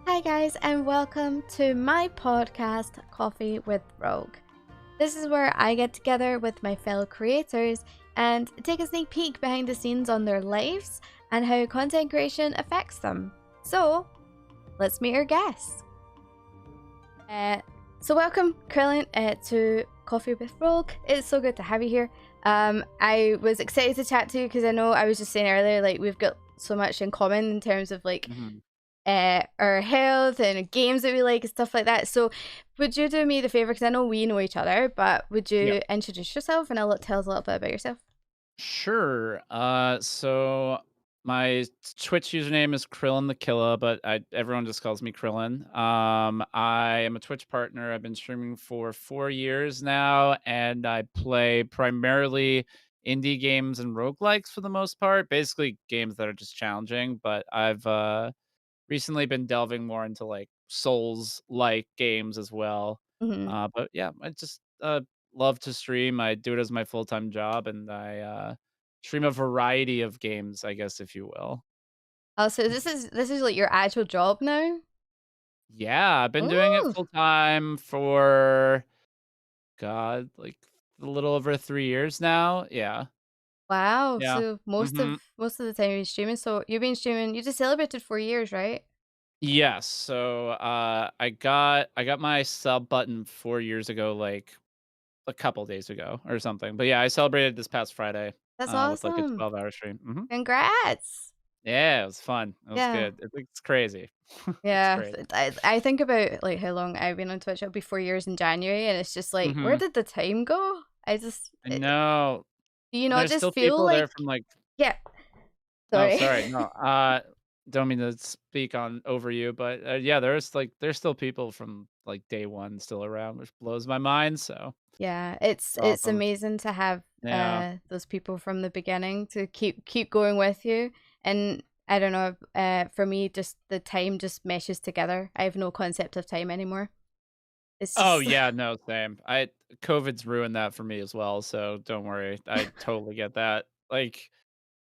Hi, guys, and welcome to my podcast, Coffee with Rogue. This is where I get together with my fellow creators and take a sneak peek behind the scenes on their lives and how content creation affects them. So, let's meet our guests. So welcome, Krillin, to Coffee with Rogue. It's so good to have you here. I was excited to chat to you because I know I was just saying earlier, like, we've got so much in common in terms of, like, Mhm. our health and games that we like and stuff like that. So, would you do me the favor? Because I know we know each other, but would Yep. you introduce yourself and tell us a little bit about yourself? Sure. So my Twitch username is KrillinTheKilla, but everyone just calls me Krillin. I am a Twitch partner. I've been streaming for 4 years now, and I play primarily indie games and roguelikes for the most part. Basically, games that are just challenging. But I've recently been delving more into like Souls-like games as well. Hmm. But yeah, I just love to stream. I do it as my full-time job, and I stream a variety of games, I guess, if you will. Oh, so this is like your actual job now? Yeah, I've been doing it Oh, full time for God, like a little over 3 years now. Yeah, wow. yeah. So most of hmm most of the time you're streaming. So you've been streaming. You just celebrated 4 years, right? Yes. So I got my sub button 4 years ago, like a couple days ago or something. But yeah, I celebrated this past Friday That's with like a awesome. 12-hour stream. Congrats. Yeah, it was fun. It was Yeah. good. It's crazy. It's Yeah, crazy. I think about like how long I've been on Twitch. It'll be 4 years in January, and it's just like, where Mhm. did the time go? I know. Do you And not there's just still feel people there like, from like yeah, oh, sorry. sorry. No. Don't mean to speak on over you, but yeah, there's still people from like day one still around, which blows my mind. So Yeah, it's it's awesome. amazing to have Yeah. those people from the beginning to keep going with you. And I don't know, for me, just the time just meshes together. I have no concept of time anymore. It's Oh just yeah, no, same. I COVID's ruined that for me as well, so don't worry. I totally get that. Like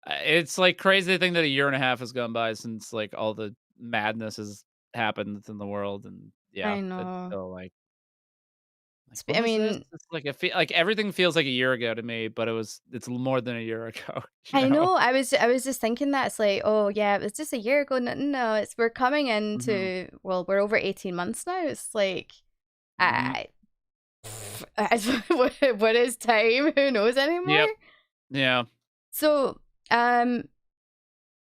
it's like crazy to think that a year and a half has gone by since like all the madness has happened in the world, and yeah, I it's know. still like when I was this? mean, It's like like everything feels like a year ago to me, but it's more than a year ago, you I know? know. I was just thinking that it's like, oh yeah, it was just a year ago. No, no, it's we're coming Mhm. into, well, we're over 18 months now. It's like Mhm. I, what is time? Who knows anymore? Yep. Yeah. So,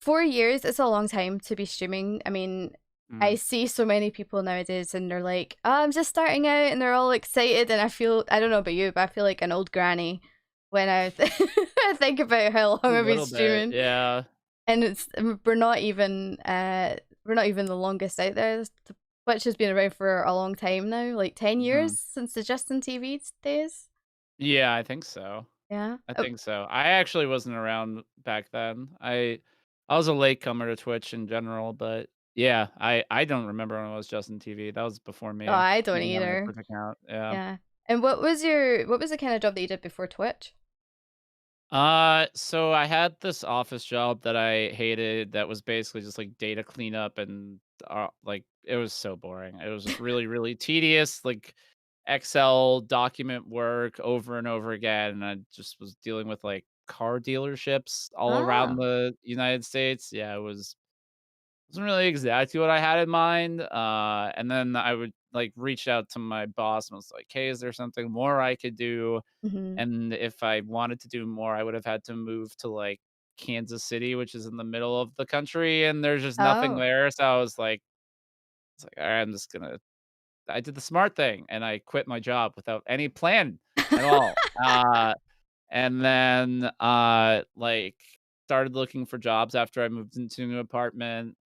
4 years is a long time to be streaming. I mean, I Mm. see so many people nowadays and they're like, oh, I'm just starting out, and they're all excited, and I don't know about you, but I feel like an old granny when I think about how long A I've been little bit, streaming. yeah. And it's we're not even the longest out there. Twitch has been around for a long time now, like 10 years Mhm. since the Justin TV days. Yeah, I think so. Yeah. I think so. I actually wasn't around back then. I was a latecomer to Twitch in general, but yeah, I don't remember when it was Justin TV. That was before Oh, me. I I don't didn't have my either. Twitch account. Yeah. Yeah. And what was the kind of job that you did before Twitch? So I had this office job that I hated that was basically just like data cleanup and like it was so boring. It was just really, really tedious, like Excel document work over and over again. And I just was dealing with like car dealerships all around Oh. the United States. Yeah, it wasn't really exactly what I had in mind. And then I would like reach out to my boss and was like, hey, is there something more I could do? Mhm. And if I wanted to do more, I would have had to move to, like, Kansas City, which is in the middle of the country, and there's just nothing Oh. there, so I was like, "Alright, I'm just gonna." I did the smart thing, and I quit my job without any plan at all, and then, like, started looking for jobs after I moved into a new apartment.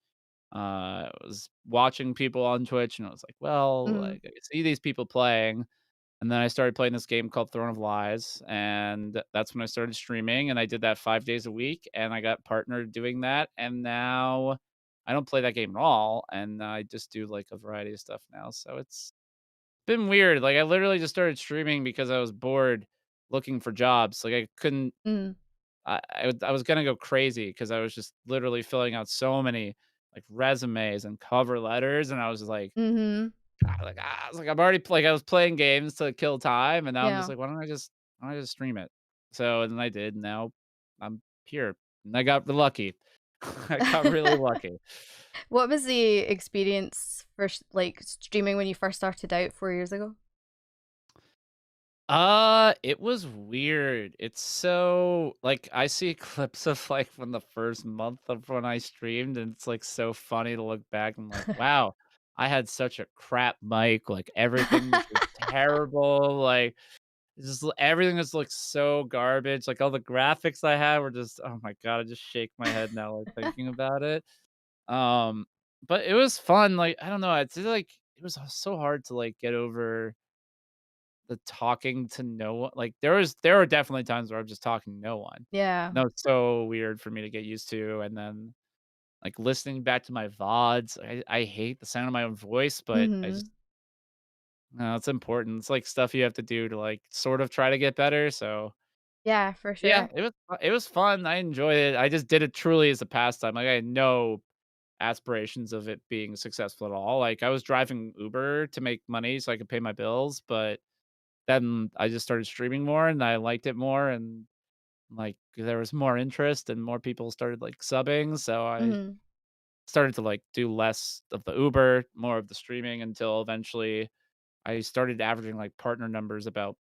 I was watching people on Twitch, and I was like, "Well, Mm. like, I see these people playing." And then I started playing this game called Throne of Lies, and that's when I started streaming, and I did that 5 days a week, and I got partnered doing that, and now I don't play that game at all, and I just do, like, a variety of stuff now, so it's been weird, like, I literally just started streaming because I was bored looking for jobs, like, I couldn't Mm. I was gonna go crazy because I was just literally filling out so many like resumes and cover letters, and I was just like, Mhm. I was like, I'm already like I was playing games to kill time, and now I'm just Yeah. like, why don't I just stream it? So and then I did, and now I'm here, and I got lucky. I got really lucky. What was the experience for like streaming when you first started out 4 years ago? It was weird. It's so like I see clips of like from the first month of when I streamed, and it's like so funny to look back and like, wow, I had such a crap mic. Like everything was just terrible. Like everything just looks so garbage. Like all the graphics I had were just, oh my god, I just shake my head now like thinking about it. Um, but it was fun. Like I don't know, it's like it was so hard to like get over the talking to no one. Like, there were definitely times where I'm just talking to no one. Yeah. And that was so weird for me to get used to, and then, like, listening back to my VODs, I hate the sound of my own voice, but I just Mhm. no, it's important. It's, like, stuff you have to do to, like, sort of try to get better, so, Yeah, for yeah, sure. it was fun, I enjoyed it. I just did it truly as a pastime, like, I had no aspirations of it being successful at all. Like, I was driving Uber to make money so I could pay my bills, but then I just started streaming more and I liked it more and, like, there was more interest and more people started, like, subbing, so I Mhm. started to, like, do less of the Uber, more of the streaming until eventually I started averaging, like, partner numbers about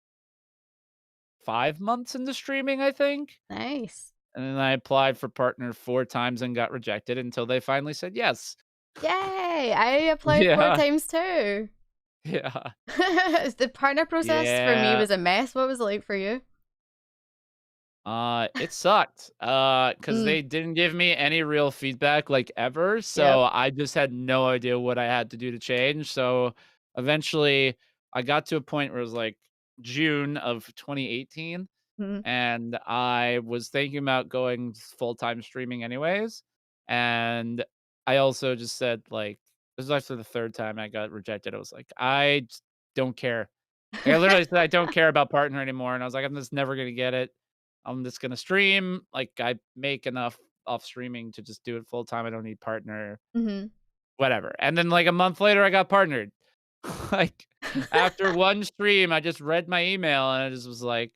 5 months into streaming, I think, Nice. and then I applied for partner 4 times and got rejected until they finally said yes. Yay! I applied 4 Yeah, times too. yeah, The partner process for me yeah. was a mess. What was it like for you? It sucked, cause Mm. they didn't give me any real feedback, like, ever, Yep. so I just had no idea what I had to do to change, so, eventually, I got to a point where it was, like, June of 2018, Mhm. and I was thinking about going full-time streaming anyways, and I also just said, like this is actually the 3rd time I got rejected, I was like, "I just don't care." Like, I literally said, "I don't care about partner anymore," and I was like, "I'm just never gonna get it. I'm just gonna stream, like, I make enough off streaming to just do it full time, I don't need partner, Mhm. whatever." And then, like, a month later, I got partnered. Like, after one stream, I just read my email, and I just was like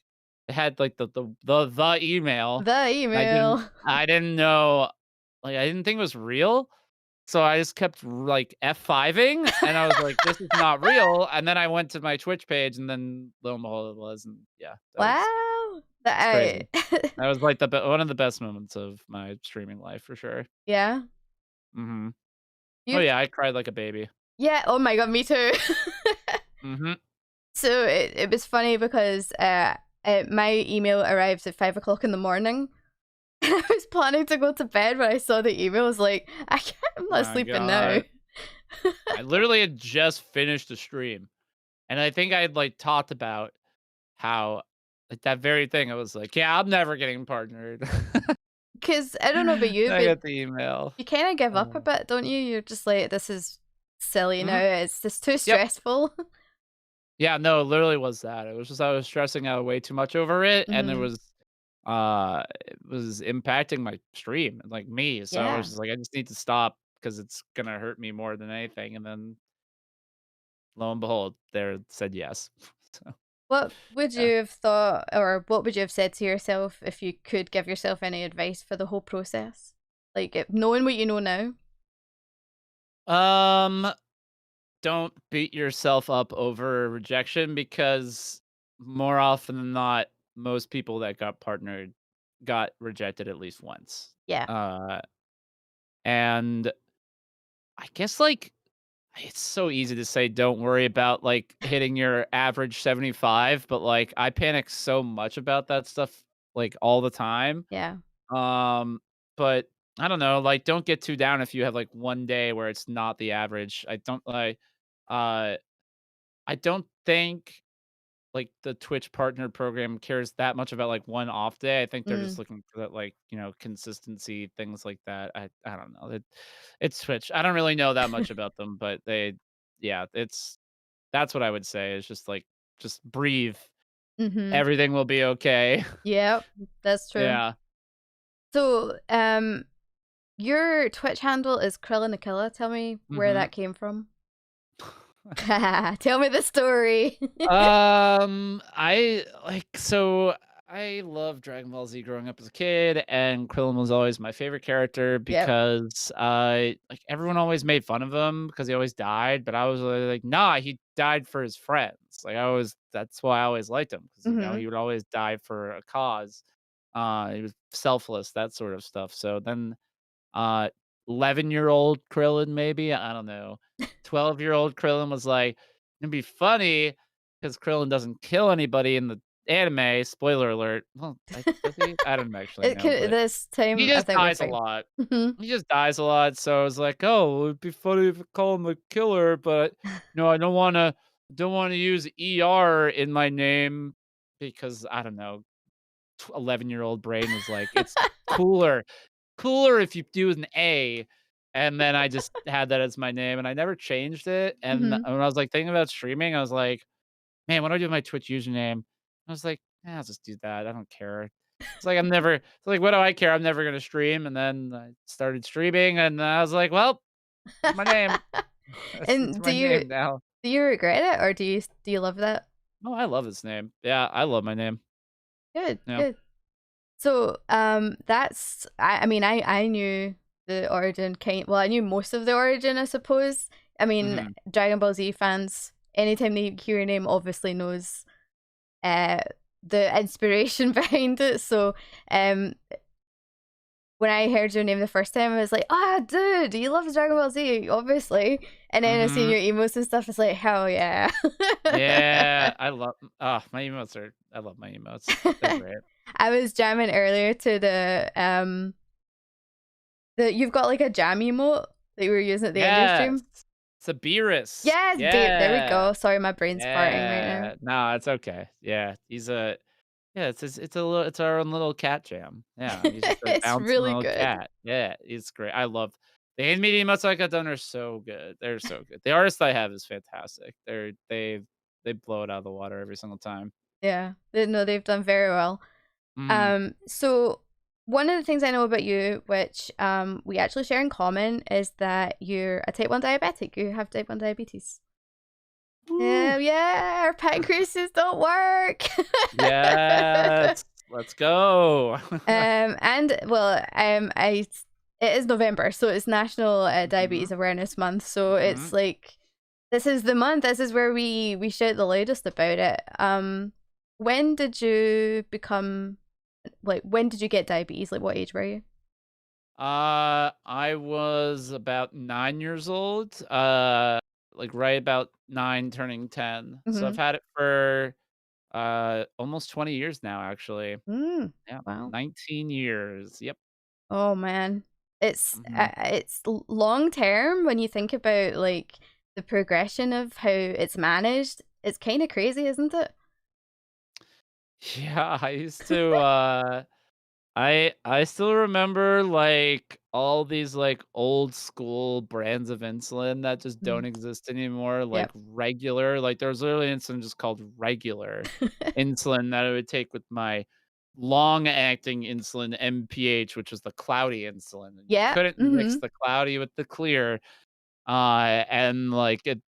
it had, like, the email, The and email. I didn't know like, I didn't think it was real, so I just kept, like, F5ing, and I was like, "This is not real," and then I went to my Twitch page, and then lo and behold, it was, and yeah, that was Wow. it's That crazy. That was, like, the one of the best moments of my streaming life for sure. yeah. Mhm. Oh, You've yeah, I cried like a baby. yeah, oh my god, me too. Mhm. So it was funny because, my email arrived at 5 o'clock in the morning, and I was planning to go to bed when I saw the email. I was like, I'm not My sleeping now." god. I literally had just finished a stream, and I think I had, like, talked about how like, that very thing, I was like, "Yeah, I'm never getting partnered." 'Cause I don't know about you, I but got the email. you kinda give up a Oh. bit, don't you? You're just like, "This is silly now, Mhm. it's just too Yep. stressful." Yeah, no, it literally was that. It was just I was stressing out way too much over it, and Mhm. it was impacting my stream and, like, me, so I was Yeah. just like, "I just need to stop because it's gonna hurt me more than anything," and then lo and behold, there said yes. So, What would yeah. you have thought, or what would you have said to yourself if you could give yourself any advice for the whole process? Like, knowing what you know now? Um, don't beat yourself up over rejection because more often than not, most people that got partnered got rejected at least once. Yeah. Uh, and I guess, like, it's so easy to say don't worry about, like, hitting your average 75, but, like, I panic so much about that stuff, like, all the time. Yeah. Um, but I don't know, like, don't get too down if you have, like, one day where it's not the average. Uh, I don't think, like, the Twitch partner program cares that much about, like, one off day. I think they're just Mm. looking for that, like, consistency, things like that. I don't know. It's Twitch. I don't really know that much about them, but yeah, that's what I would say is just, like, just breathe. Mhm. Everything will be okay. Yep, that's true. Yeah. So, your Twitch handle is KrillinTheKilla. Tell me where Mhm. that came from. Tell me the story. I love Dragon Ball Z growing up as a kid, and Krillin was always my favorite character Yep. because, like, everyone always made fun of him because he always died, but I was really like, "Nah, he died for his friends." Like, I always that's why I always liked him because, Mhm. he would always die for a cause. He was selfless, that sort of stuff. So then, uh, 11-year-old Krillin, maybe, I don't know. 12-year-old Krillin was like, "It'd be funny because Krillin doesn't kill anybody in the anime." Spoiler alert. Well, does he? I don't actually It know, could but this he time I just think we're dies a fine. lot. Mhm. He just dies a lot, so I was like, "Oh, it'd be funny if I call him a killer, but, I don't wanna use ER in my name," because, I don't know, 11-year-old brain was like, "It's cooler if you do an A," and then I just had that as my name, and I never changed it, and Mhm. when I was, like, thinking about streaming, I was like, "Man, what do I do with my Twitch username?" I was like, I'll just do that, I don't care." It's like, "What do I care? I'm never gonna stream," and then I started streaming, and I was like, "Well, it's my name. It's And my name now." do you regret it or do you love that? Oh, I love this name. Yeah, I love my name. Good, Yeah. good. So, that's I mean, I knew the origin I knew most of the origin, I suppose. I mean, Mhm. Dragon Ball Z fans, anytime they hear your name, obviously knows uh the inspiration behind it. So, um, when I heard your name the first time, I was like, "Ah, dude, you love Dragon Ball Z, obviously." And then I seen Mhm. your emotes and stuff. It's like, hell yeah. Yeah, my emotes are I love my emotes. They're great. I was jamming earlier to the you've got like a jam emote that you were using at the end of your Yes. stream. Sabirus. Yes, Dave. There we Yeah. go. Sorry, my brain's farting right now. Yeah. No, it's okay. Yeah, it's our own little cat jam. Yeah, he's just a It's bouncing really little good. cat. Yeah, it's great. I love the animated emotes I got done are so good. They're so good. The artist I have is fantastic. They blow it out of the water every single time. Yeah, no, they've done very well. Mhm. So one of the things I know about you, which we actually share in common, is that you're a type 1 diabetic. You have type 1 diabetes. Woo. Yeah, our pancreases don't work. Yes. Let's go. And well, it is November, so it's National Mhm. Diabetes Awareness Month. So it's Mhm. like this is the month. This is where we shout the loudest about it. When did you become like? When did you get diabetes? Like, what age were you? I was about 9 years old, like, right about 9 turning 10. So I've Mm-hmm. had it for, almost 20 years now, actually. Mm. Yeah, Wow. 19 years. Yep. Oh man, Mhm. it's long term when you think about like the progression of how it's managed. It's kind of crazy, isn't it? Yeah, I used to, I still remember, like, all these, like, old school brands of insulin that just Mm. don't exist anymore, like, Yep. regular, like, there was literally insulin just called regular insulin that I would take with my long-acting insulin MPH, which was the cloudy insulin, and you Yeah. couldn't mix Mhm. the cloudy with the clear, and, like, at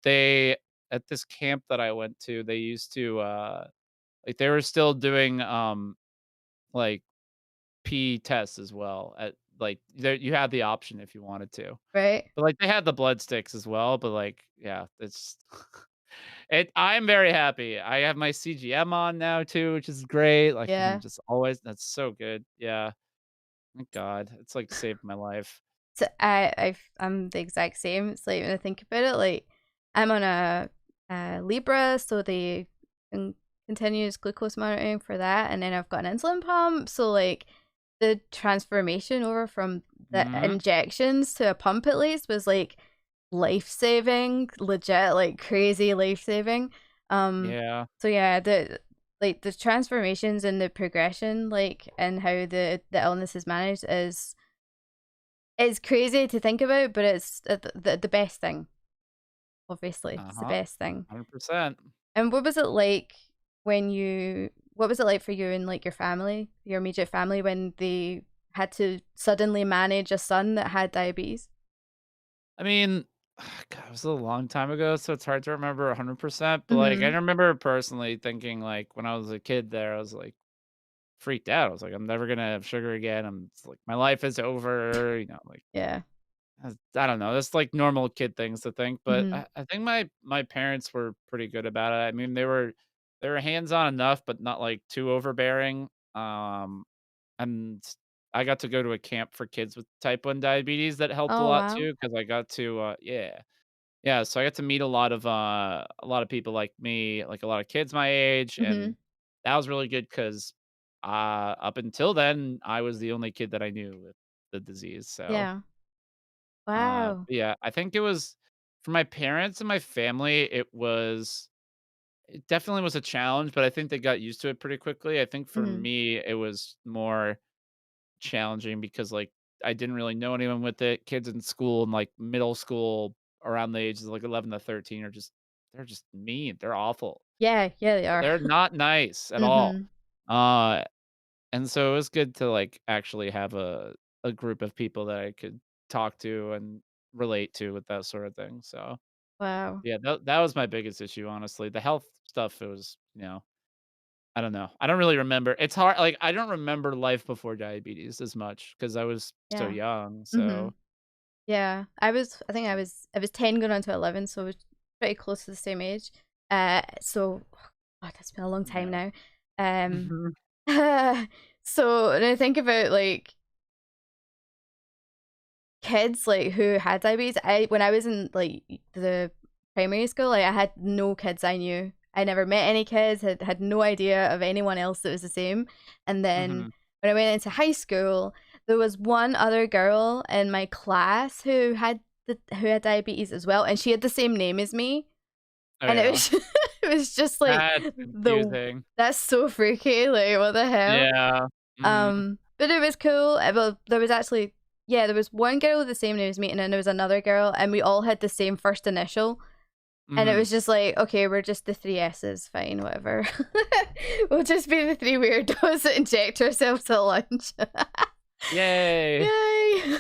this camp that I went to, they used to, like, they were still doing, like pee tests as well there you had the option if you wanted to. Right. But, like, they had the blood sticks as well, but, like, yeah, it's I'm very happy. I have my CGM on now too, which is great, like, I'm Yeah. just always that's so good. Yeah. Thank God. It's, like, saved my life. So I'm the exact same. It's like when I think about it, like I'm on a Libra, so they continuous glucose monitoring for that, and then I've got an insulin pump. So like the transformation over from the Mhm. injections to a pump at least was like life saving, legit, like crazy life saving. Um, Yeah. so yeah, the transformations and the progression, like and how the illness is managed is crazy to think about, but it's the best thing. Obviously, it's the Uh-huh. best thing. 100%. And what was it like when you? What was it like for you and like your family, your immediate family, when they had to suddenly manage a son that had diabetes? I mean, God, it was a long time ago, so it's hard to remember 100%, but, like, I Mhm. remember personally thinking, like, when I was a kid there, I was, like, freaked out. I was like, "I'm never gonna have sugar again. It's like, my life is over," like, Yeah. I don't know, that's, like, normal kid things to think, but Mhm. I think my parents were pretty good about it. I mean, they were hands-on enough, but not, like, too overbearing, and I got to go to a camp for kids with type 1 diabetes that helped a Oh, lot wow. too, because I got to, yeah, so I got to meet a lot of people like me, like a lot of kids my age, Mhm. and that was really good 'cause, up until then, I was the only kid that I knew with the disease, so, Yeah. Wow. yeah, I think it was for my parents and my family, it definitely was a challenge, but I think they got used to it pretty quickly. I think for Mhm. me, it was more challenging because, like, I didn't really know anyone with it. Kids in school and, like, middle school around the ages of, like, 11 to 13 are just they're just mean, they're awful. Yeah, yeah, they are. They're not nice at all. Mhm. Uh, and so it was good to, like, actually have a group of people that I could talk to and relate to with that sort of thing, so, Wow. yeah, that was my biggest issue, honestly. The health stuff, it was, I don't know. I don't really remember. It's hard, like, I don't remember life before diabetes as much because I was so Yeah. young, so Mhm. Yeah. I think I was 10 going on to 11, so I was pretty close to the same age. So God, that's been a long time yeah. now. Um, Mhm. so when I think about like kids like who had diabetes, when I was in like the primary school, like I had no kids I knew. I never met any kids, had no idea of anyone else that was the same. And then Mhm. when I went into high school, there was one other girl in my class who had diabetes as well, and she had the same name as me. Oh, And it yeah. was it was just like That's the confusing. that's so freaky, like what the hell? Yeah. Mhm. But it was cool. Well, there was actually, yeah, there was one girl with the same name as me, and then there was another girl, and we all had the same first initial. And it Mhm. was just like, okay, we're just the three S's, fine, whatever. We'll just be the three weirdos that inject ourselves at lunch. Yay. Yay!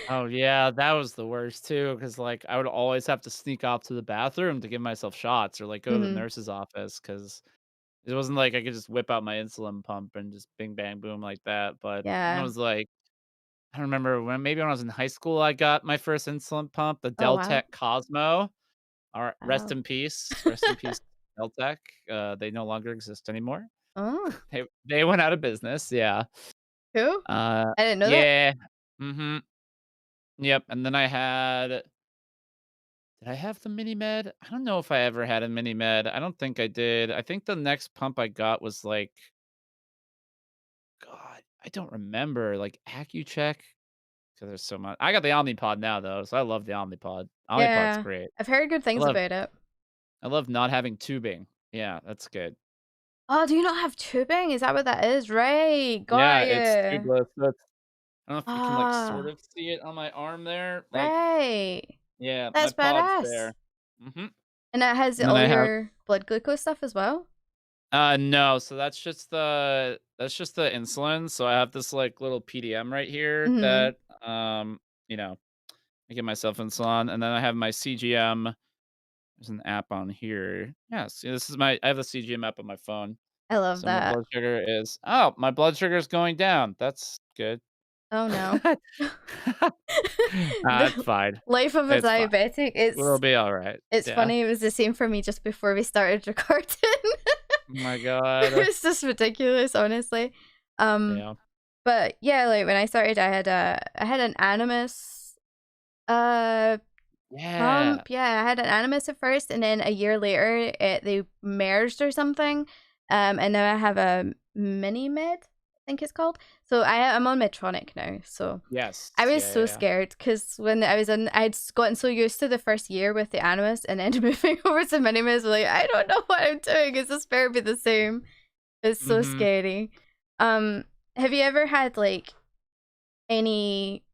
Oh, yeah, that was the worst too, because like, I would always have to sneak off to the bathroom to give myself shots or, like, go to the Mhm. nurse's office because it wasn't like I could just whip out my insulin pump and just bing, bang, boom like that, but when I Yeah. was, like I don't remember when I was in high school, I got my first insulin pump, the Oh wow. Deltec Cosmo. Alright, rest Wow. in peace. Rest in peace, Deltec. They no longer exist anymore. Oh, They went out of business, yeah. cool. Uh, I didn't know that. yeah. Mhm. Yep, and then I had did I have the Mini Med? I don't know if I ever had a Mini Med. I don't think I did. I think the next pump I got was, like God, I don't remember, like, Accu-Check? 'Cause there's so much I got the Omnipod now, though, so I love the Omnipod. Omnipod's Yeah. great. I've heard good I things love about it. I love not having tubing. Yeah, that's good. Oh, do you not have tubing? Is that what that is? Right. Yeah, Got it's you. tubeless, so it's I don't know if you can, like, sort Ah, of see it on my arm there, like right. yeah, my That's pod's badass. there. Mhm. And that has And then all I have your blood glucose stuff as well? no, so that's just the insulin, so I have this, like, little PDM right here Mhm. that, you know, I give myself insulin, and then I have my CGM. There's an app on here. Yeah, see, I have the CGM app on my phone. I love So my that. blood sugar is oh, my blood sugar is going down. That's good. Oh, no. It's The fine. life of a It's fine. diabetic, We'll be alright. it's Yeah. funny, it was the same for me just before we started recording. Oh my god. It's just ridiculous, honestly. Um, Yeah. but yeah, like, when I started, I had an Animus, uh, Yeah. pump. Yeah, I had an Animus at first, and then a year later, they merged or something. And now I have a Mini Med, I think it's called. So I'm on Medtronic now. So Yes. I was Yeah, yeah, so yeah. scared because when I was in, gotten so used to the first year with the Animus, and then moving over to Mini Med, like I don't know what I'm doing. Is this better be the same? It's so Mhm. scary. Um, have you ever had like any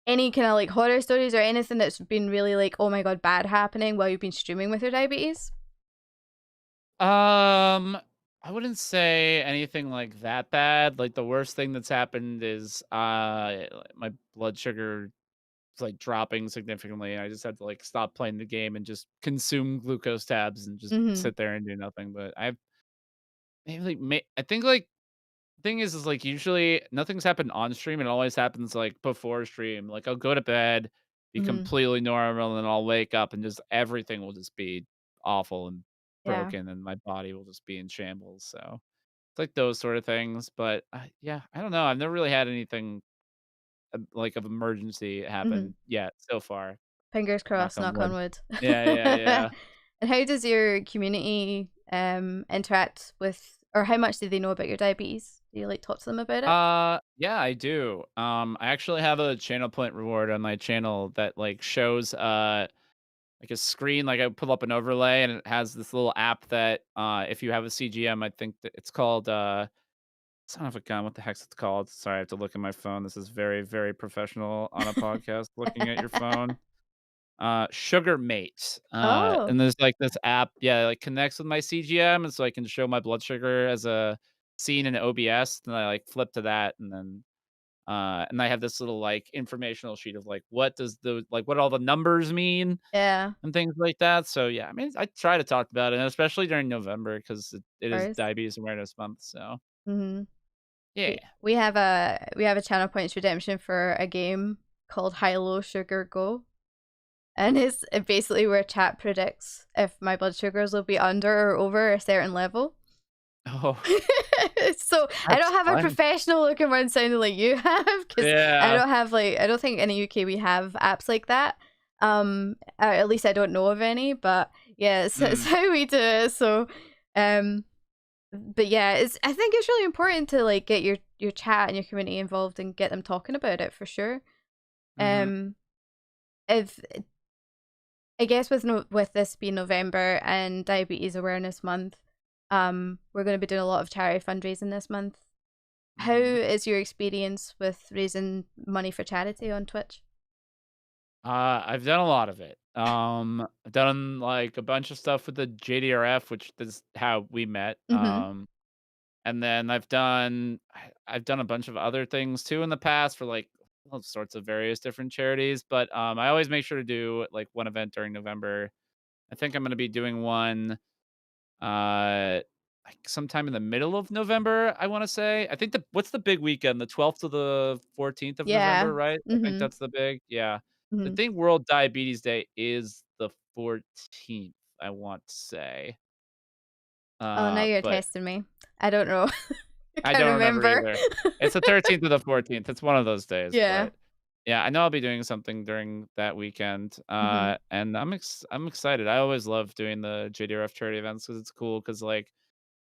kind of like horror stories or anything that's been really like, oh my god, bad happening while you've been streaming with your diabetes? Um, I wouldn't say anything like that bad. Like the worst thing that's happened is my blood sugar is like dropping significantly. I just had to like stop playing the game and just consume glucose tabs and just Mhm. sit there and do nothing. But I've maybe like I think like thing is like usually nothing's happened on stream. It always happens like before stream. Like I'll go to bed, be Mhm. completely normal, and then I'll wake up and just everything will just be awful and Yeah. broken, and my body will just be in shambles. So it's like those sort of things. But yeah, I don't know. I've never really had anything like of emergency Mhm. happen yet so far. Fingers Knock crossed, on knock on wood. wood. Yeah, yeah, yeah. And how does your community interact with, or how much do they know about your diabetes? Do you like talk to them about it? Yeah, I do. I actually have a channel point reward on my channel that like shows like a screen, like I pull up an overlay and it has this little app that if you have a CGM, I think that it's called son of a gun, what the heck's it's called? Sorry, I have to look at my phone. This is very, very professional on a podcast looking at your phone. Sugar Mate. Oh, And there's like this app, yeah, like connects with my CGM and so I can show my blood sugar as a scene in OBS. And I like flip to that and I have this little like informational sheet of like what all the numbers mean yeah, and things like that. So yeah, I mean I try to talk about it, and especially during November because it is first. diabetes awareness month. So Mhm. yeah. We have a channel points redemption for a game called High Low Sugar Go. And it's basically where chat predicts if my blood sugars will be under or over a certain level. Oh, So I that's don't have a fun. professional looking one sounding like you have, because Yeah. I don't think in the UK we have apps like that. At least I don't know of any, but yeah, it's Mm, how we do it. So um but yeah, it's I think it's really important to like get your chat and your community involved and get them talking about it for sure. mhm, Um if I guess with with this being November and Diabetes Awareness Month, we're going to be doing a lot of charity fundraising this month. How mhm. is your experience with raising money for charity on Twitch? I've done a lot of it. I've done like a bunch of stuff with the JDRF, which is how we met. Mm-hmm. And then I've done a bunch of other things too in the past for like all sorts of various different charities, but I always make sure to do like one event during November. I think I'm going to be doing one uh like sometime in the middle of November, I want to say. I think what's the big weekend? The 12th to the 14th of Yeah. November, right? I think Mm-hmm. that's the big. Yeah. I Mm-hmm. think World Diabetes Day is the 14th, I want to say. Oh, now you're But testing me. I don't know. I I can't don't remember remember. either. It's the 13th or the 14th. It's one of those days, Yeah. but yeah, I know I'll be doing something during that weekend, Mm-hmm. and I'm excited. I always love doing the JDRF charity events because it's cool. Because like,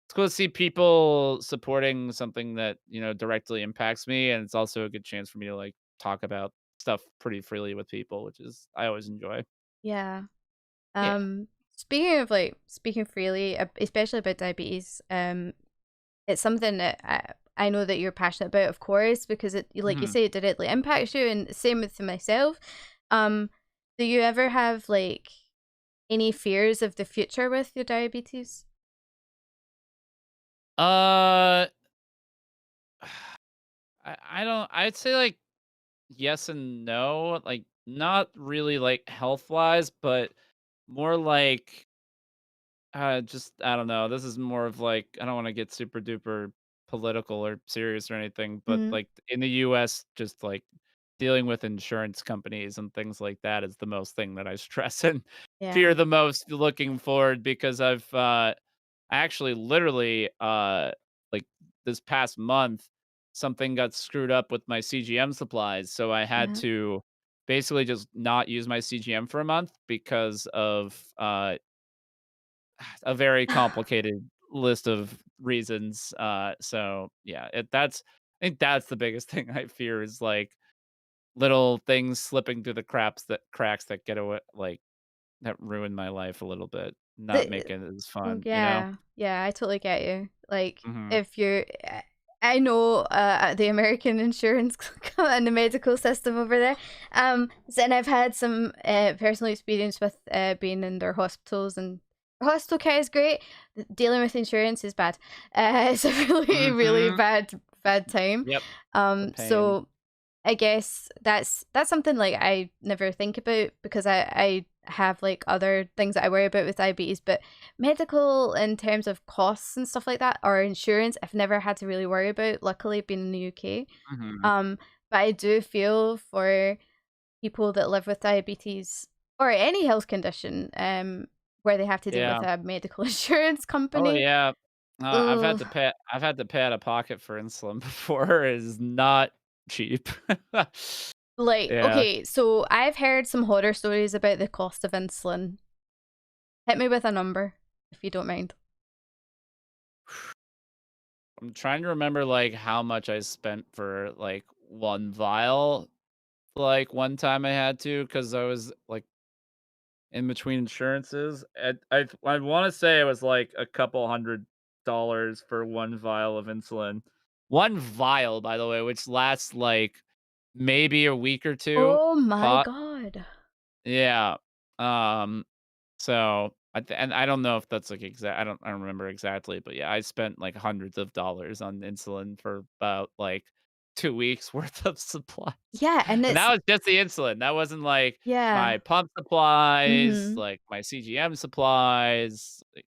it's cool to see people supporting something that, directly impacts me, and it's also a good chance for me to, like, talk about stuff pretty freely with people, which is I always enjoy. Yeah. Yeah. Speaking of like speaking freely, especially about diabetes, it's something that I know that you're passionate about, of course, because it, like you Mhm. say, it directly impacts you, and same with myself. Um, do you ever have like any fears of the future with your diabetes? Uh, I don't I'd say, like, yes and no, like, not really, like, health-wise, but more like, just I don't know, this is more of, like I don't wanna get super duper political or serious or anything, but, Mm-hmm. like, in the US, just, like, dealing with insurance companies and things like that is the most thing that I stress and fear Yeah. the most looking forward because actually literally, like, this past month, something got screwed up with my CGM supplies, so I had Uh-huh. to basically just not use my CGM for a month because of, a very complicated list of reasons, so, yeah, I think that's the biggest thing I fear is, like, little things slipping through the cracks that get away like, that ruin my life a little bit, not The make it as Oh, fun, you know? yeah. Yeah, I totally get you. Like, Mhm. if you're I know, the American insurance and the medical system over there, and I've had some, personal experience with, being in their hospitals and Hospital care is great. Dealing with insurance is bad. It's a really, really Mhm. bad time. Yep. It's a pain. So I guess that's something like I never think about because I have like other things that I worry about with diabetes, but medical in terms of costs and stuff like that or insurance, I've never had to really worry about. Luckily, being in the UK, Mhm. um, but I do feel for people that live with diabetes or any health condition, where they have to deal with Yeah. a medical insurance Oh, company. yeah. Ugh. I've had to pay out of pocket for insulin before. It is not cheap. Like, Yeah. okay, so I've heard some horror stories about the cost of insulin. Hit me with a number, if you don't mind. I'm trying to remember, like, how much I spent for, like, 1 vial, like, one time I had to because I was, like, in between insurances, and I wanna say it was, like, a couple $100 for 1 vial of insulin. 1 vial, by the way, which lasts, like, maybe a week or 2 Oh my pot. god. Yeah. Um, so, and I don't know if that's, like, I don't remember exactly, but, yeah, I spent, like, hundreds of dollars on insulin for about, like, 2 weeks worth of supplies. Yeah, and And that it's was just the insulin. That wasn't, like, yeah. my pump supplies, Mhm. like, my CGM supplies, like,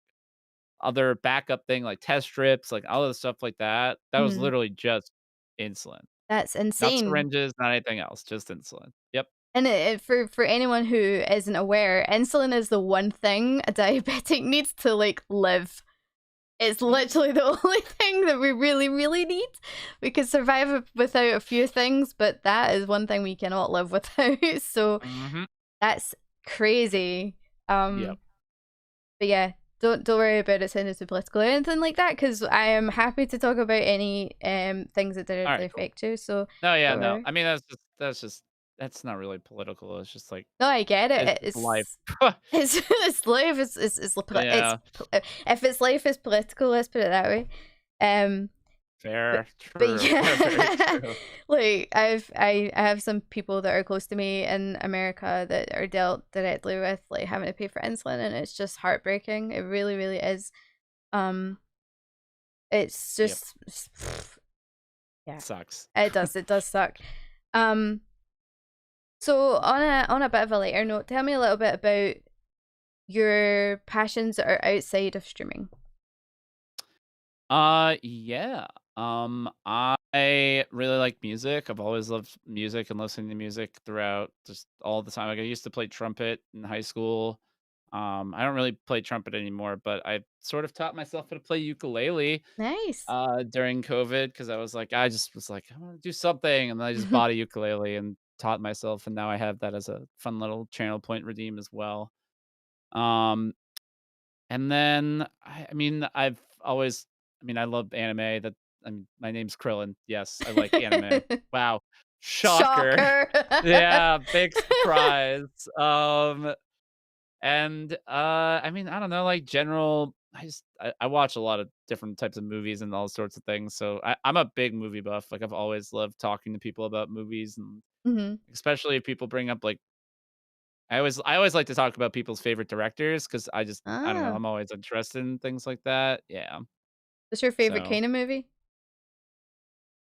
other backup thing, like test strips, like, all of the stuff like that. That was Mhm. literally just insulin. That's Not insane. syringes, not anything else, just insulin. Yep. And for anyone who isn't aware, insulin is the one thing a diabetic needs to like live. It's literally the only thing that we really, really need. We could survive without a few things, but that is one thing we cannot live without. So Mhm. that's crazy. Yep. Um, but yeah, don't worry about it sounding too political or anything like that, because I am happy to talk about any things that directly Alright, cool. affect you. So No, yeah, don't no. worry. I mean, that's not really political. It's just like No, I get it's it. just life. It's life. Yeah, If it's life is political, let's put it that way. Um, but fair, but true, very yeah, true. like I have some people that are close to me in America that are dealt directly with like having to pay for insulin, and it's just heartbreaking. It really, really is. Um, it's Yep, just yeah, sucks. it does suck. Um, so on a bit of a lighter note, tell me a little bit about your passions that are outside of streaming. Yeah. I really like music. I've always loved music and listening to music throughout just all the time. Like I used to play trumpet in high school. I don't really play trumpet anymore, but I sort of taught myself how to play ukulele Nice. during COVID because I was like, I just was like, I want to do something, and then I just bought a ukulele and taught myself, and now I have that as a fun little channel point redeem as well. Um, and then I mean, I mean, I love anime. My name's Krillin. Yes, I like anime. Wow, shocker. Shocker. Yeah, big surprise. I mean, I don't know, like general. I watch a lot of different types of movies and all sorts of things. So I'm a big movie buff. Like I've always loved talking to people about movies, and Mhm. especially if people bring up like I always like to talk about people's favorite directors because I don't know, Ah, I'm always interested in things like that. Yeah. what's your favorite So, kind of movie?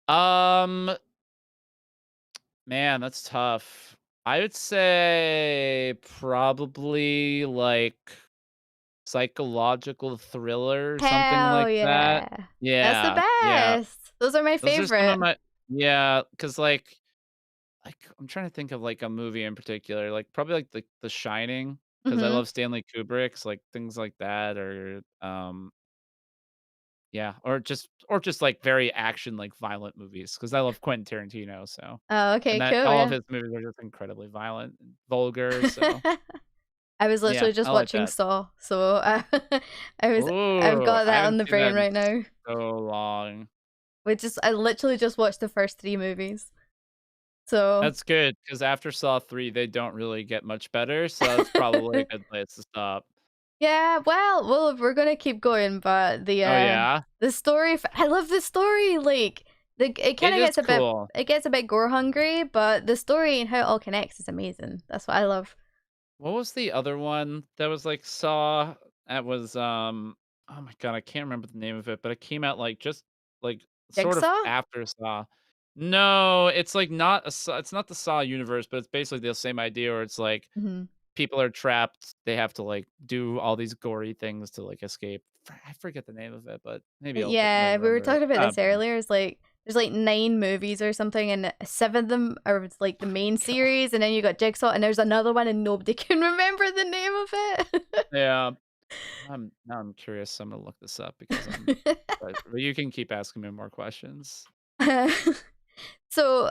um, man, that's tough. I would say probably like psychological thriller, something Hell like that. yeah. That's the Yeah, yeah. best. Those are my Those are some of favorite. my yeah, because like, I'm trying to think of, like, a movie in particular, like, probably, like, The Shining, because I Mhm. love Stanley Kubrick's, like, things like that, or, yeah, or just, like, very action, like, violent movies, because I love Quentin Tarantino, so Oh, and okay, that cool, all of yeah. his movies are just incredibly violent and vulgar, so I was yeah, literally I just like watching that. Saw, so I've Ooh, got I that on haven't the seen brain that in right now. so long. I literally just watched the first 3 movies. So That's good because after Saw 3, they don't really get much better, so that's probably a good place to stop. yeah, well, we're gonna keep going, but Oh, yeah? the story, I love the story. Like, it kind It of is cool. gets a bit gore hungry, but the story and how it all connects is amazing. That's what I love. What was the other one that was like Saw? That was, oh my god, I can't remember the name of it, but it came out, like, just, like, sort of Jigsaw? after Saw. No, it's, like, not a Saw it's not the Saw universe, but it's basically the same idea where it's, like, Mhm. people are trapped, they have to, like, do all these gory things to, like, escape. I forget the name of it, but maybe I'll Yeah, we were remember it. talking about Ah, this earlier. It's like there's like 9 movies or something, and 7 of them are it's like the main God. series, and then you got Jigsaw, and there's another one, and nobody can Mm. remember the name of Yeah. Now I'm curious, so I'm gonna look this up because I'm it. but you can keep asking me more questions. So,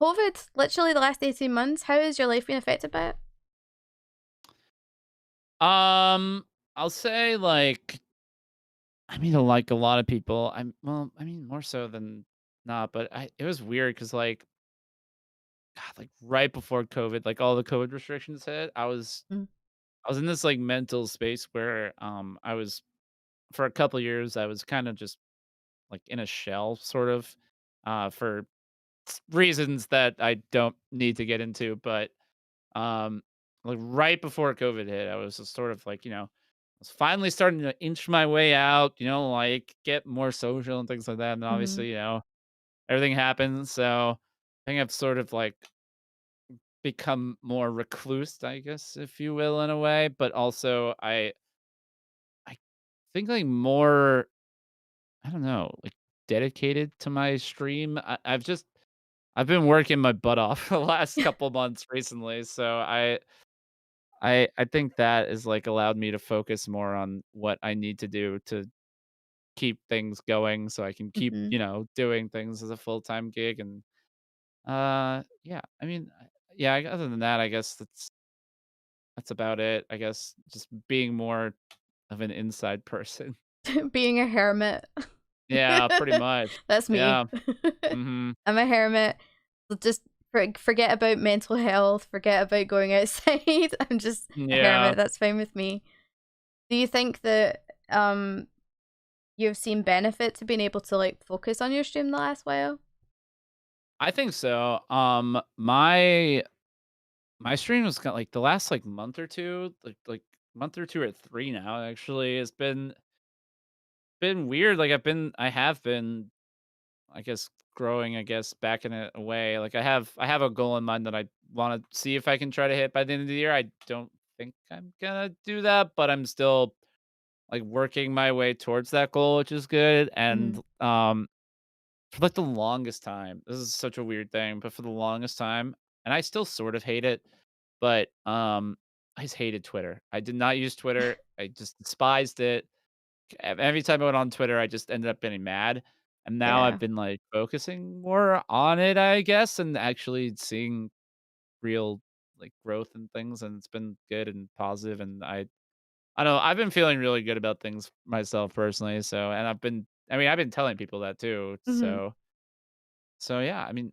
COVID, literally the last 18 months, how has your life been affected by it? Um, I'll say, like, I mean, like a lot of people, I mean, more so than not, but it was weird because, like, God, like, right before COVID, like, all the COVID restrictions hit, Mm, I was in this, like, mental space where, I was for a couple years, I was kinda just, like, in a shell, sort of, for reasons that I don't need to get into, but, um, like, right before COVID hit, I was just sort of like, I was finally starting to inch my way out, like, get more social and things like that, and mhm, obviously, everything happened, so I think I've sort of, like, become more recluse, I guess, if you will, in a way, but also I think, like, more, I don't know, like, dedicated to my stream. I've been working my butt off the last couple months recently, so I think that has, like, allowed me to focus more on what I need to do to keep things going so I can keep, mhm. doing things as a full-time gig, and, yeah, I mean, yeah, other than that, I guess that's about it, I guess, just being more of an inside person. Being a hermit. Yeah, pretty much. That's me. Yeah, mhm. I'm a hermit. So just forget about mental health, forget about going outside. I'm just a Yeah, hermit. That's fine with me. Do you think that you've seen benefit to being able to like focus on your stream the last while? I think so. My stream was kinda like the last, like, month or 2, like, month or 2 or 3 now, actually, has been weird, like, I have been, I guess, growing, I guess, back in a way, like, I have a goal in mind that I wanna see if I can try to hit by the end of the year. I don't think I'm gonna do that, but I'm still, like, working my way towards that goal, which is good, and, Mhm. for, like, the longest time, this is such a weird thing, but for the longest time, and I still sort of hate it, but, I just hated Twitter. I did not use Twitter. I just despised it. Every time I went on Twitter, I just ended up getting mad, and now I've Yeah. been, like, focusing more on it, I guess, and actually seeing real, like, growth and things, and it's been good and positive, and I don't know, I've been feeling really good about things myself personally, so and I've been telling people that too, Mhm. so yeah, I mean,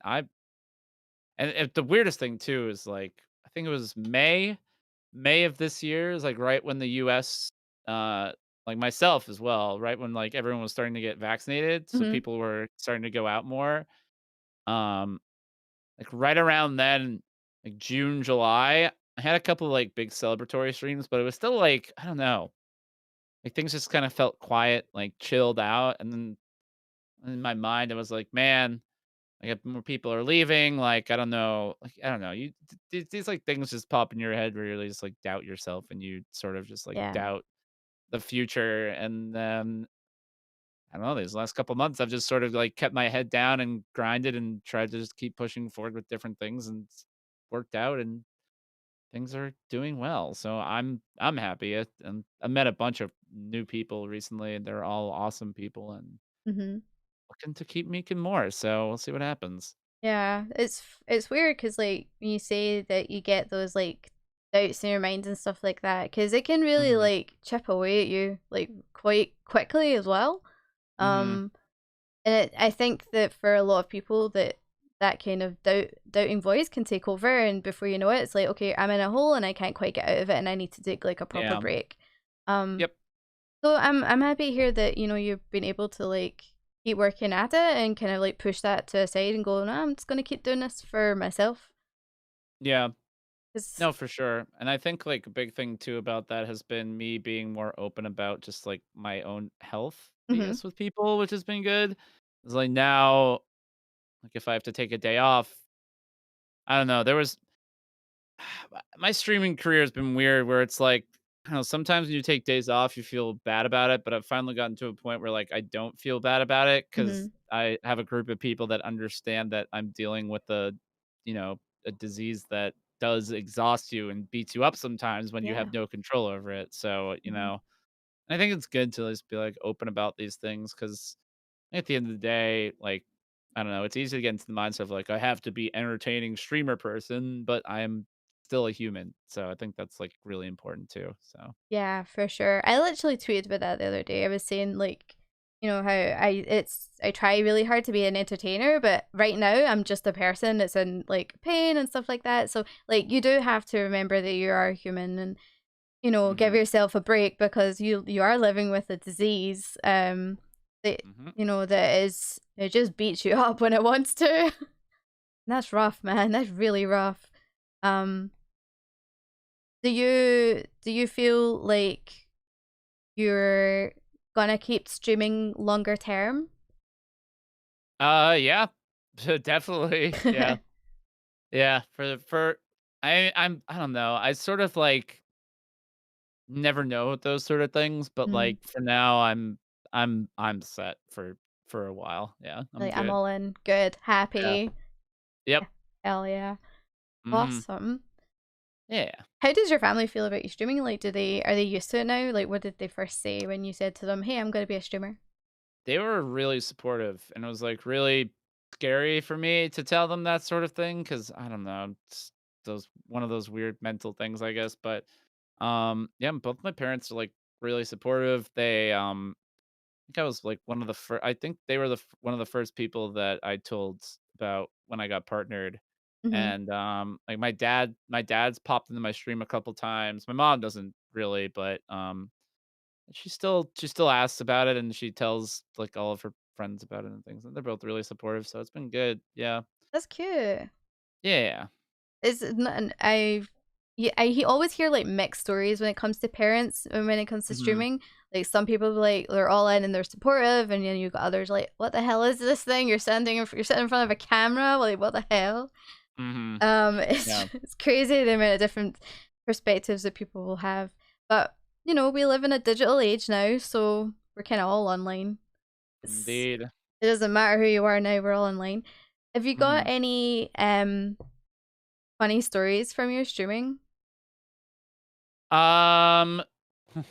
and the weirdest thing too is, like, I think it was May of this year is, like, right when the US, uh like, myself as well, right when, like, everyone was starting to get vaccinated, so Mhm. people were starting to go out more, um, like, right around then, like, June, July, I had a couple, like, big celebratory streams, but it was still, like, I don't know, like, things just kinda felt quiet, like, chilled out, and then in my mind, I was like, "Man, like, more people are leaving, like, I don't know, you these, like, things just pop in your head where you just, like, doubt yourself, and you sort of just, like, Yeah. doubt the future, and then, I don't know, these last couple months, I've just sort of, like, kept my head down and grinded and tried to just keep pushing forward with different things, and it's worked out, and things are doing well, so I'm happy, and I met a bunch of new people recently, and they're all awesome people, and Mhm. looking to keep making more, so we'll see what happens. Yeah, it's weird because like when you say that you get those like doubts in your mind and stuff like that, because it can really Mhm. like chip away at you like quite quickly as well. Mhm. Um, and I think that for a lot of people that kind of doubting voice can take over, and before you know it, it's like okay, I'm in a hole and I can't quite get out of it, and I need to take like a proper Yeah. break. Um, Yep. so I'm happy to hear that, you've been able to, like, keep working at it and kind of, like, push that to a side and go, "No, I'm just gonna keep doing this for myself." Yeah. 'Cause No, for sure. And I think like a big thing too about that has been me being more open about just like my own health, I mhm, guess, with people, which has been good. It's like now, like if I have to take a day off, I don't know. There was my streaming career has been weird where it's like, I don't know, sometimes when you take days off, you feel bad about it, but I've finally gotten to a point where like I don't feel bad about it because mhm. I have a group of people that understand that I'm dealing with you know, a disease that does exhaust you and beats you up sometimes when you Yeah. have no control over it. So, Mhm. I think it's good to just be like open about these things because at the end of the day, like, I don't know, it's easy to get into the mindset of like, I have to be entertaining streamer person, but I am still a human. So I think that's like really important too. So, Yeah, for sure. I literally tweeted about that the other day. I was saying like, how I try really hard to be an entertainer, but right now I'm just a person that's in like pain and stuff like that. So like you do have to remember that you are human and give hmm yourself a break because you are living with a disease that hmm that is it just beats you up when it wants to. That's rough, man. That's really rough. Um do you feel like you're gonna keep streaming longer term? yeah, definitely. Yeah. Yeah. I don't know. I sort of like never know with those sort of things, but Mm, like for now, I'm set for a while. Yeah. I'm like I'm good. all in, good, Yeah. happy. Yep. Yeah, hell yeah. hmm Awesome. Yeah. How does your family feel about you streaming? Like, are they used to it now? Like, what did they first say when you said to them, "Hey, I'm gonna be a streamer"? They were really supportive, and it was, like, really scary for me to tell them that sort of thing because I don't know, it's those one of those weird mental things, I guess, but, yeah, both my parents are, like, really supportive. I think I was, like, one of the first. I think they were one of the first people that I told about when I got partnered, Mhm. and, like, my dad's popped into my stream a couple times. My mom doesn't really, but, she still asks about it, and she tells, like, all of her friends about it and things, and they're both really supportive, so it's been good. Yeah. That's cute. Yeah. It's not an I always hear like mixed stories when it comes to parents and when it comes to Mhm. streaming. Like some people like they're all in and they're supportive, and then you got others like, "What the hell is this thing? You're sitting in front of a camera. Like what the hell?" Mhm. It's Yeah. it's crazy the amount of different perspectives that people will have. But we live in a digital age now, so we're kind of all online. It's Indeed. it doesn't matter who you are now. We're all online. Have you got Mhm. any funny stories from your streaming? Um,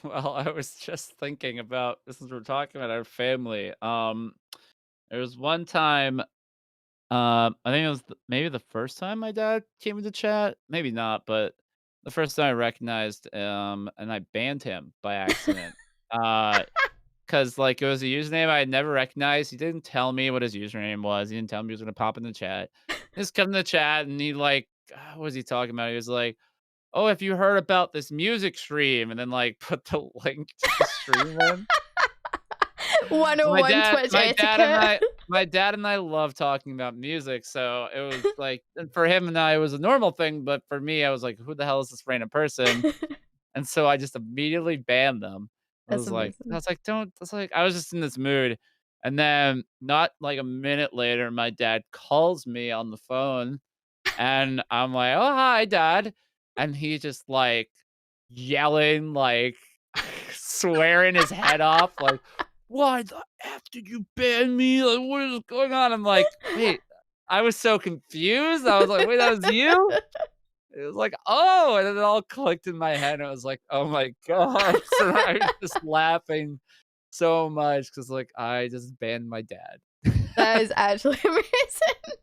well, I was just thinking about since we're talking about our family, there was one time, I think it was maybe the first time my dad came into chat, maybe not, but the first time I recognized, and I banned him by accident. Uh 'Cause, like, it was a username I had never recognized. He didn't tell me what his username was. He didn't tell me he was gonna pop in the chat. Just come in the chat and he, like, what was he talking about? He was like, "Oh, have you heard about this music stream?" And then, like, put the link to the stream in. So 101 Twitch etiquette. my dad and I love talking about music, so it was like and for him and I, it was a normal thing, but for me, I was like, "Who the hell is this random person?" And so I just immediately banned them. That's amazing. Don't I was like I was just in this mood. And then not like a minute later, my dad calls me on the phone and I'm like, "Oh, hi, dad." And he just like yelling, like swearing his head off, like, "Why the F did you ban me? Like, what is going on?" I'm like, wait, I was so confused. I was like, wait, that was you? It was like, "Oh," and then it all clicked in my head, and I was like, "Oh my god." So I was just laughing so much because like, I just banned my dad. That is actually amazing.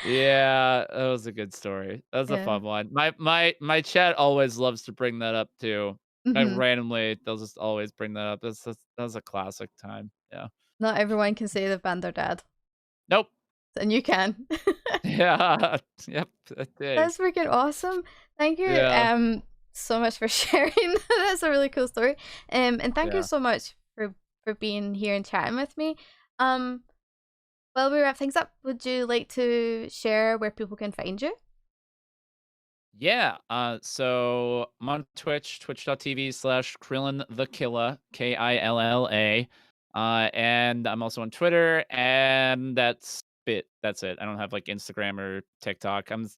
Yeah, that was a good story. That was a Yeah. fun one. My chat always loves to bring that up too. Like, Mhm. randomly, they'll just always bring that up. That was a classic time. Yeah. Not everyone can say they've banned their dad, Nope. and you can. Yeah. Yep, hey. That's freaking awesome. Thank you, Yeah, so much for sharing. That's a really cool story. And thank you yeah. so much for being here and chatting with me. Um, while we wrap things up, would you like to share where people can find you? Yeah. So I'm on Twitch, twitch.tv/KrillinTheKilla, KILLA. And I'm also on Twitter, and that's it. That's it. I don't have like Instagram or TikTok. I'm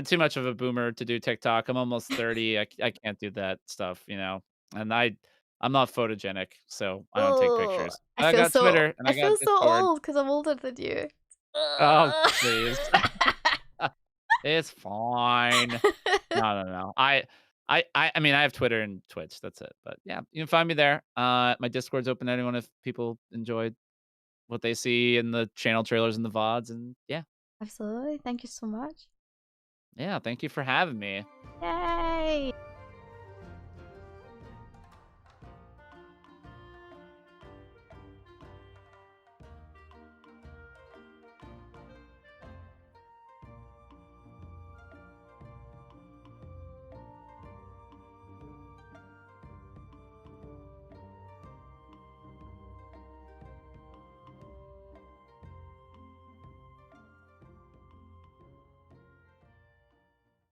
too much of a boomer to do TikTok. I'm almost 30. I can't do that stuff, And I'm not photogenic, so I don't take Oh, pictures. I got Twitter and I I got feel so Discord. old because I'm older than you. Oh, please. It's fine. No, no, no. I mean, I have Twitter and Twitch, that's it, but yeah, you can find me there. My Discord's open to anyone if people enjoyed what they see in the channel trailers and the VODs, and yeah. Absolutely. Thank you so much. Yeah, thank you for having me. Yay!